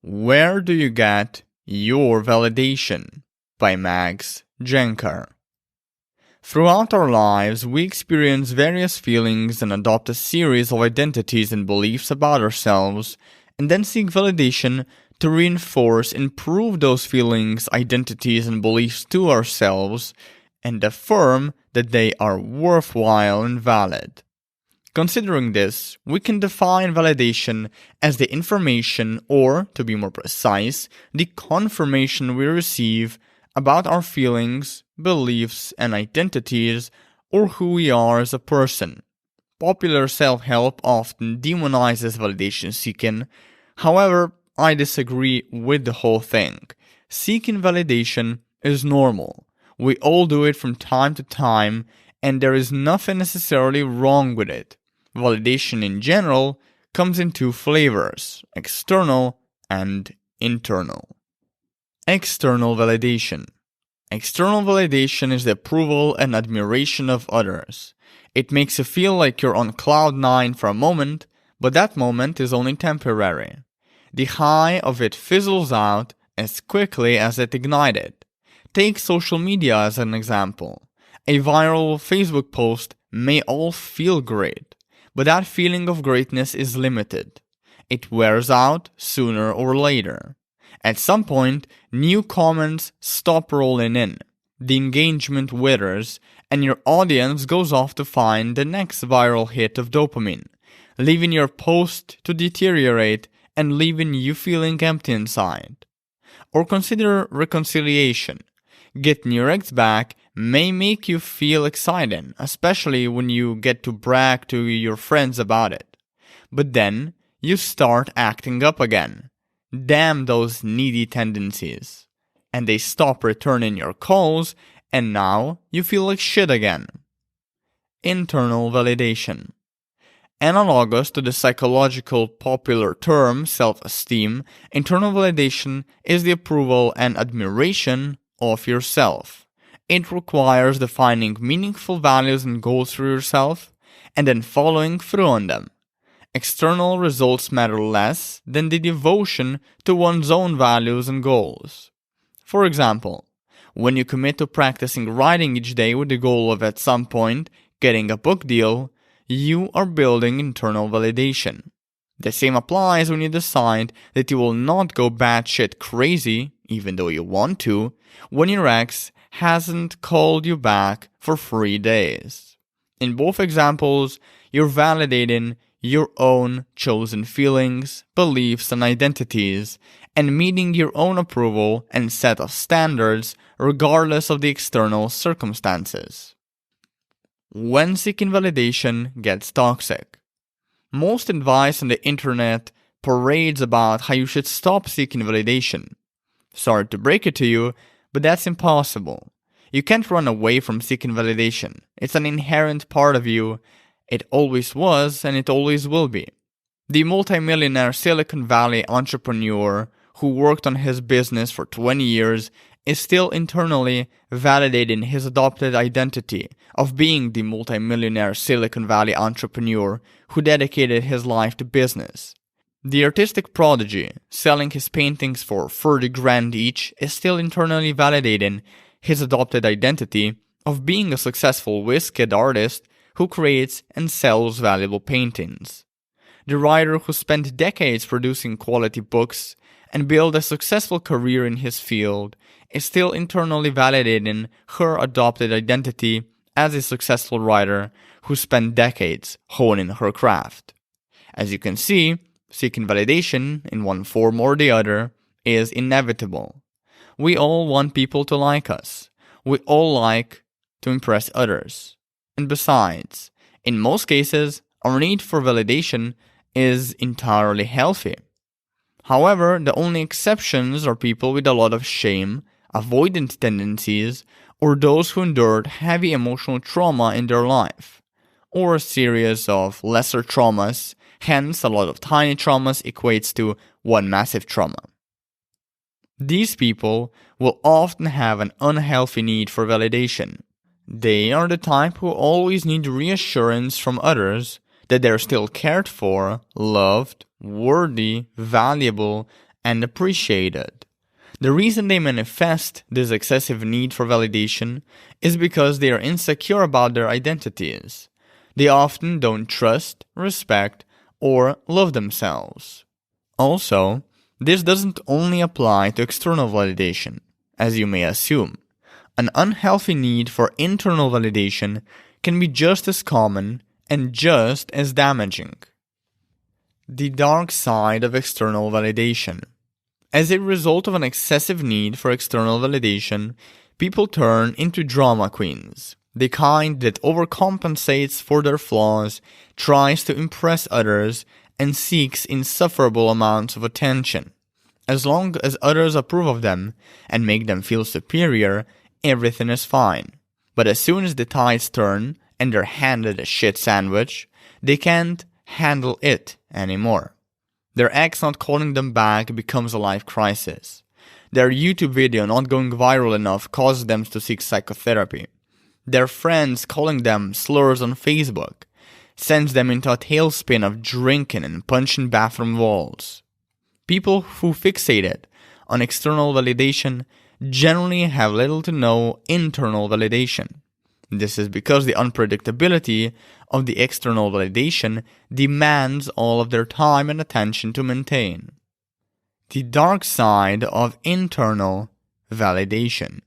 Where do you get your validation? By Max Jancar. Throughout our lives, we experience various feelings and adopt a series of identities and beliefs about ourselves, and then seek validation to reinforce and prove those feelings, identities, and beliefs to ourselves, and affirm that they are worthwhile and valid. Considering this, we can define validation as the information, or, to be more precise, the confirmation we receive about our feelings, beliefs, and identities, or who we are as a person. Popular self-help often demonizes validation seeking. However, I disagree with the whole thing. Seeking validation is normal. We all do it from time to time, and there is nothing necessarily wrong with it. Validation in general comes in two flavors: external and internal. External validation. External validation is the approval and admiration of others. It makes you feel like you're on cloud nine for a moment, but that moment is only temporary. The high of it fizzles out as quickly as it ignited. Take social media as an example. A viral Facebook post may all feel great, but that feeling of greatness is limited. It wears out sooner or later. At some point, new comments stop rolling in, the engagement withers, and your audience goes off to find the next viral hit of dopamine, leaving your post to deteriorate and leaving you feeling empty inside. Or consider reconciliation. Getting your ex back may make you feel exciting, especially when you get to brag to your friends about it. But then, you start acting up again. Damn those needy tendencies. And they stop returning your calls, and now you feel like shit again. Internal validation. Analogous to the psychological popular term self-esteem, internal validation is the approval and admiration of yourself. It requires defining meaningful values and goals for yourself, and then following through on them. External results matter less than the devotion to one's own values and goals. For example, when you commit to practicing writing each day with the goal of at some point getting a book deal, you are building internal validation. The same applies when you decide that you will not go batshit crazy, even though you want to, when your ex hasn't called you back for 3 days. In both examples, you're validating your own chosen feelings, beliefs, and identities, and meeting your own approval and set of standards regardless of the external circumstances. When seeking validation gets toxic. Most advice on the internet parades about how you should stop seeking validation. Sorry to break it to you, but that's impossible. You can't run away from seeking validation. It's an inherent part of you. It always was, and it always will be. The multimillionaire Silicon Valley entrepreneur who worked on his business for 20 years is still internally validating his adopted identity of being the multimillionaire Silicon Valley entrepreneur who dedicated his life to business. The artistic prodigy, selling his paintings for 30 grand each, is still internally validating his adopted identity of being a successful whiz-kid artist who creates and sells valuable paintings. The writer who spent decades producing quality books and built a successful career in his field is still internally validating her adopted identity as a successful writer who spent decades honing her craft. As you can see, seeking validation in one form or the other is inevitable. We all want people to like us. We all like to impress others. And besides, in most cases, our need for validation is entirely healthy. However, the only exceptions are people with a lot of shame, avoidant tendencies, or those who endured heavy emotional trauma in their life, or a series of lesser traumas. Hence, a lot of tiny traumas equates to one massive trauma. These people will often have an unhealthy need for validation. They are the type who always need reassurance from others that they're still cared for, loved, worthy, valuable, and appreciated. The reason they manifest this excessive need for validation is because they are insecure about their identities. They often don't trust, respect, or love themselves. Also, this doesn't only apply to external validation, as you may assume. An unhealthy need for internal validation can be just as common and just as damaging. The dark side of external validation. As a result of an excessive need for external validation, people turn into drama queens, the kind that overcompensates for their flaws, tries to impress others, and seeks insufferable amounts of attention. As long as others approve of them and make them feel superior, everything is fine. But as soon as the tides turn and they're handed a shit sandwich, they can't handle it anymore. Their ex not calling them back becomes a life crisis. Their YouTube video not going viral enough causes them to seek psychotherapy. Their friends calling them slurs on Facebook sends them into a tailspin of drinking and punching bathroom walls. People who fixated on external validation generally have little to no internal validation. This is because the unpredictability of the external validation demands all of their time and attention to maintain. The dark side of internal validation.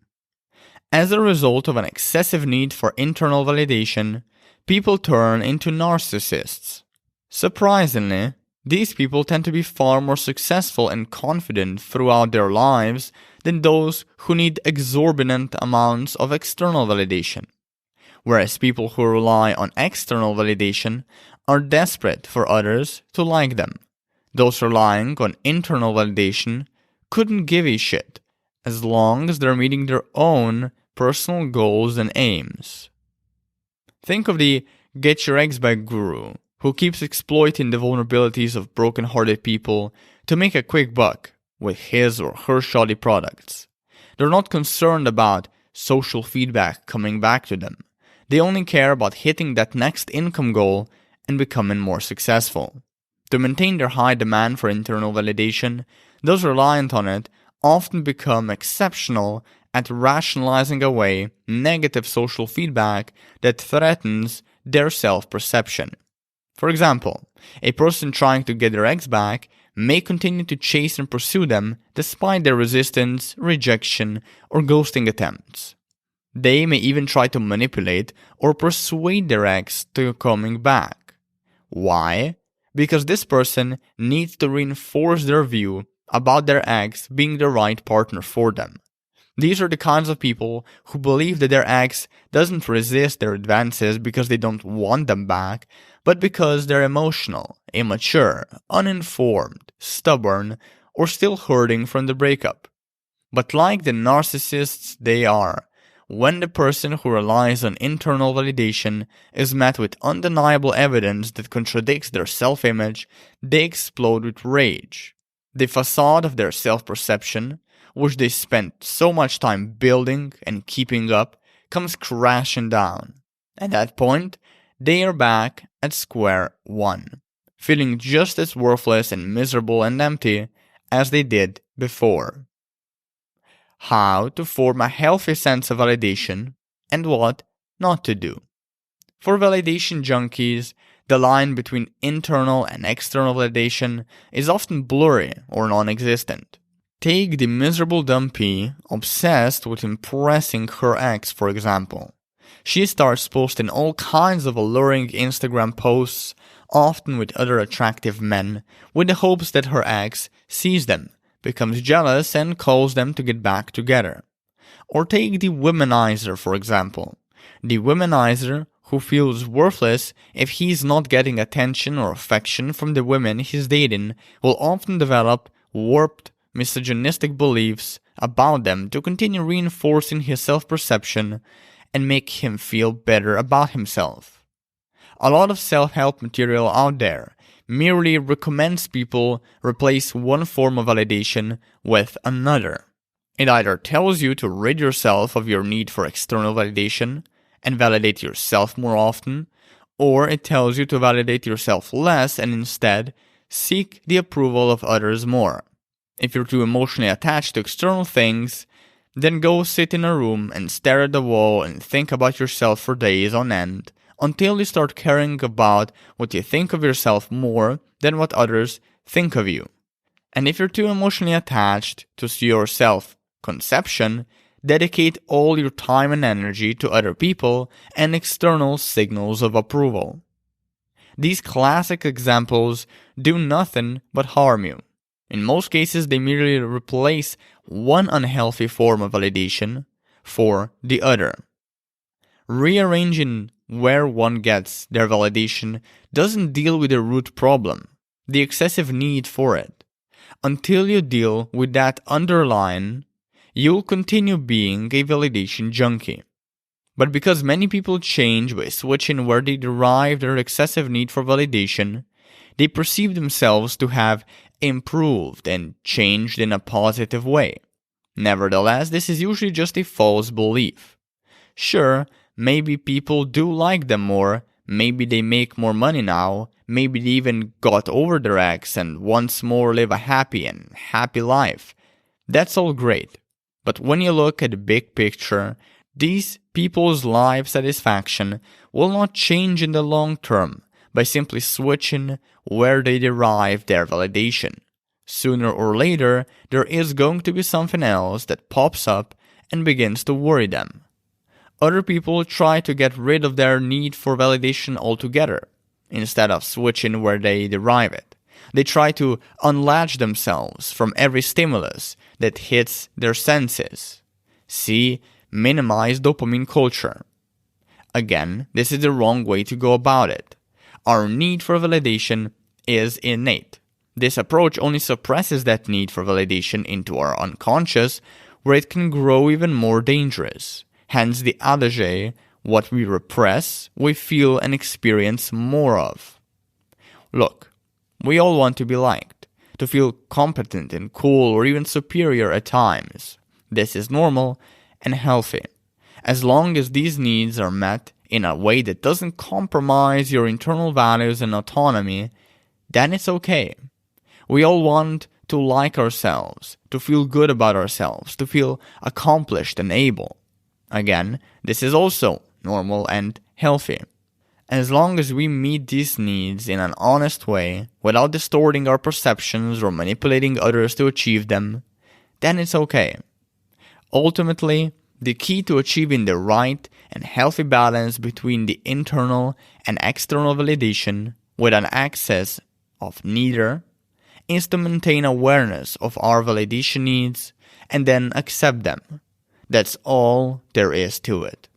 As a result of an excessive need for internal validation, people turn into narcissists. Surprisingly, these people tend to be far more successful and confident throughout their lives than those who need exorbitant amounts of external validation. Whereas people who rely on external validation are desperate for others to like them. Those relying on internal validation couldn't give a shit as long as they're meeting their own personal goals and aims. Think of the get your eggs back guru who keeps exploiting the vulnerabilities of broken-hearted people to make a quick buck with his or her shoddy products. They're not concerned about social feedback coming back to them. They only care about hitting that next income goal and becoming more successful. To maintain their high demand for internal validation, those reliant on it often become exceptional at rationalizing away negative social feedback that threatens their self-perception. For example, a person trying to get their ex back may continue to chase and pursue them despite their resistance, rejection, or ghosting attempts. They may even try to manipulate or persuade their ex to coming back. Why? Because this person needs to reinforce their view about their ex being the right partner for them. These are the kinds of people who believe that their ex doesn't resist their advances because they don't want them back, but because they're emotional, immature, uninformed, stubborn, or still hurting from the breakup. But like the narcissists they are, when the person who relies on internal validation is met with undeniable evidence that contradicts their self-image, they explode with rage. The facade of their self-perception, which they spent so much time building and keeping up, comes crashing down. At that point, they are back at square one, feeling just as worthless and miserable and empty as they did before. How to form a healthy sense of validation and what not to do. For validation junkies, the line between internal and external validation is often blurry or non-existent. Take the miserable dumpy obsessed with impressing her ex, for example. She starts posting all kinds of alluring Instagram posts, often with other attractive men, with the hopes that her ex sees them, becomes jealous, and calls them to get back together. Or take the womanizer, for example. The womanizer who feels worthless if he's not getting attention or affection from the women he's dating will often develop warped, misogynistic beliefs about them to continue reinforcing his self-perception and make him feel better about himself. A lot of self-help material out there merely recommends people replace one form of validation with another. It either tells you to rid yourself of your need for external validation and validate yourself more often, or it tells you to validate yourself less and instead seek the approval of others more. If you're too emotionally attached to external things, then go sit in a room and stare at the wall and think about yourself for days on end until you start caring about what you think of yourself more than what others think of you. And if you're too emotionally attached to your self-conception, dedicate all your time and energy to other people and external signals of approval. These classic examples do nothing but harm you. In most cases, they merely replace one unhealthy form of validation for the other. Rearranging where one gets their validation doesn't deal with the root problem, the excessive need for it. Until you deal with that underlying, you'll continue being a validation junkie. But because many people change by switching where they derive their excessive need for validation, they perceive themselves to have improved and changed in a positive way. Nevertheless, this is usually just a false belief. Sure, maybe people do like them more, maybe they make more money now, maybe they even got over their ex and once more live a happy life. That's all great. But when you look at the big picture, these people's life satisfaction will not change in the long term by simply switching where they derive their validation. Sooner or later, there is going to be something else that pops up and begins to worry them. Other people try to get rid of their need for validation altogether, instead of switching where they derive it. They try to unlatch themselves from every stimulus that hits their senses. See, minimize dopamine culture. Again, this is the wrong way to go about it. Our need for validation is innate. This approach only suppresses that need for validation into our unconscious, where it can grow even more dangerous. Hence the adage, what we repress, we feel and experience more of. Look, we all want to be liked, to feel competent and cool or even superior at times. This is normal and healthy. As long as these needs are met in a way that doesn't compromise your internal values and autonomy, then it's okay. We all want to like ourselves, to feel good about ourselves, to feel accomplished and able. Again, this is also normal and healthy. As long as we meet these needs in an honest way, without distorting our perceptions or manipulating others to achieve them, then it's okay. Ultimately, the key to achieving the right and healthy balance between the internal and external validation with an excess of neither is to maintain awareness of our validation needs and then accept them. That's all there is to it.